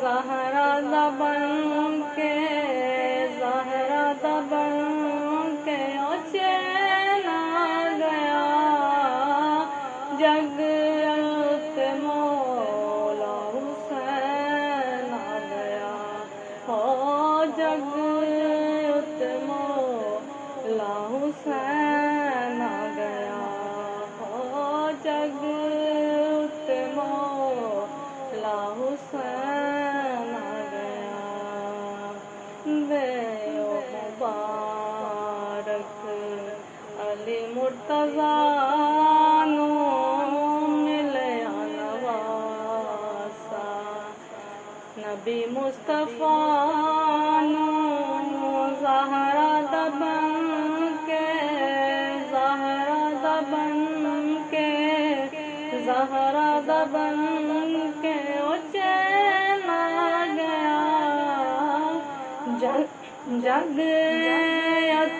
زہرا دا بن کے زہرا دا بن کے او چین آ گیا جگ تے مولا حسین آ گیا او جگ تے مولا حسین آ گیا او جگ تے مولا حسین آ گیا دیو مبارک علی مرتضیٰ نو ملیا نواسا نبی مصطفیٰ نو زہرا دا بن کے زہرا دا بن کے زہرا دا بن کے او چین آ گیا جگ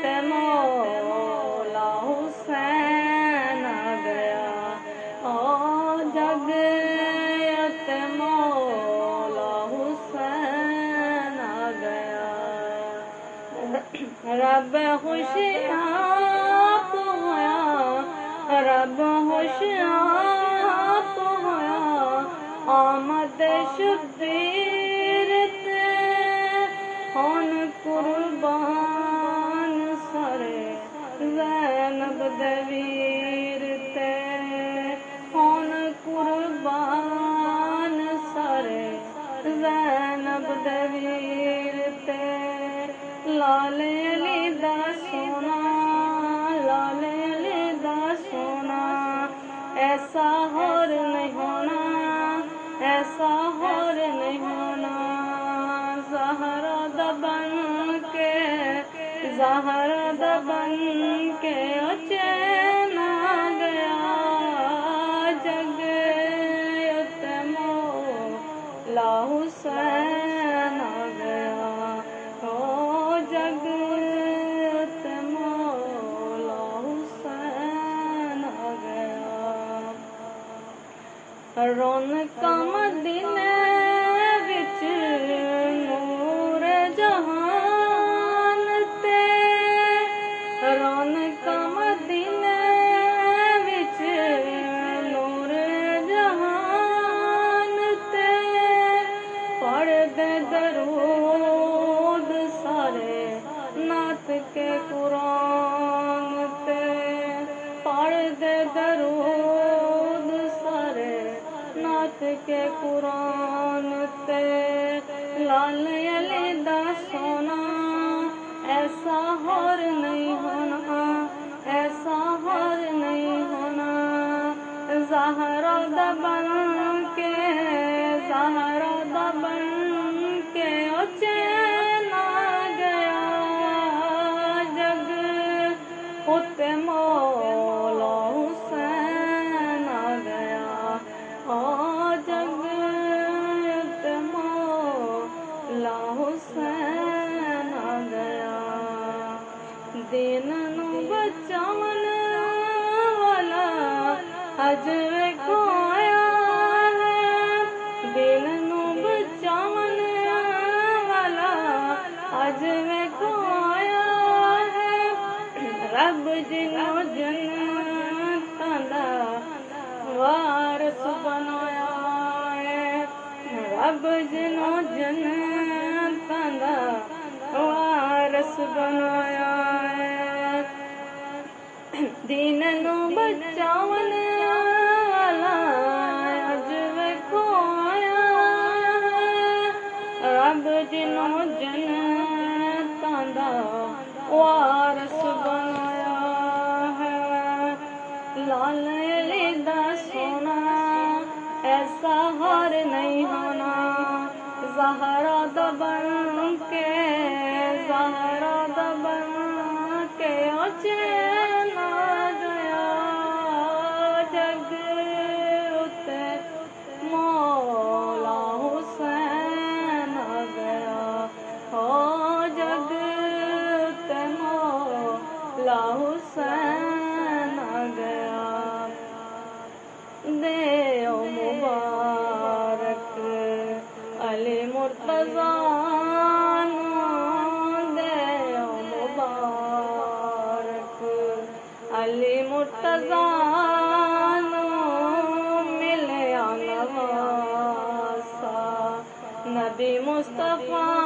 تے مولا حسین آ گیا او جگ تے مولا حسین آ گیا رب ہوشیار ہویا رب ہوشیار ہویا آمد شبیر تے ہن قربان سرے زینب دے ویر تے ہن قربان سرے زینب دے ویر تے لال علی دا سونا لال علی دا سونا ایسا ہور نہیں ہونا ایسا ہور نہیں ہونا زہرا دا بن کے زہرا دا بن کے او چین آ گیا جگ تے مولا حسین آ گیا او جگ تے مولا حسین آ گیا رونقاں مدینے وچ نور جہان تے رونقاں مدینے وچ نور جہان تے پڑھ دے درود سارے نعت کے قرآن تے پڑھ دے درود سارے نعت کے قرآن تے لال علی دا سونا ایسا ہور نہیں ہونا ایسا ہور نہیں ہونا زہرا دا بن کے زہرا دا بن کے او چین آ گیا جگ تے مولا حسین آ گیا او جگ تے مولا حسین آ گیا دین نو بچاون والا اج ویکھو آیا ہے دین نو بچاون والا اج ویکھو آیا ہے رب جنوں جنتاں دا وارث بنایا ہے رب جنوں جنتاں دا وارث بنایا ہے دین نو بچاون والا اج ویکھو آیا ہے رب جنوں جنتاں دا وارث بنایا ہے لال علی دا سونا ایسا ہار نہیں ہونا زہرا دا بن کے زہرا دا بن کے او چین آ گیا جگ تے مولا حسین آ گیا او جگ تے مولا حسین آ گیا دیو مبارک علی مرتضیٰ نوں دے مبارک علی مرتضیٰ نوں ملیا نواسا نبی مصطفیٰ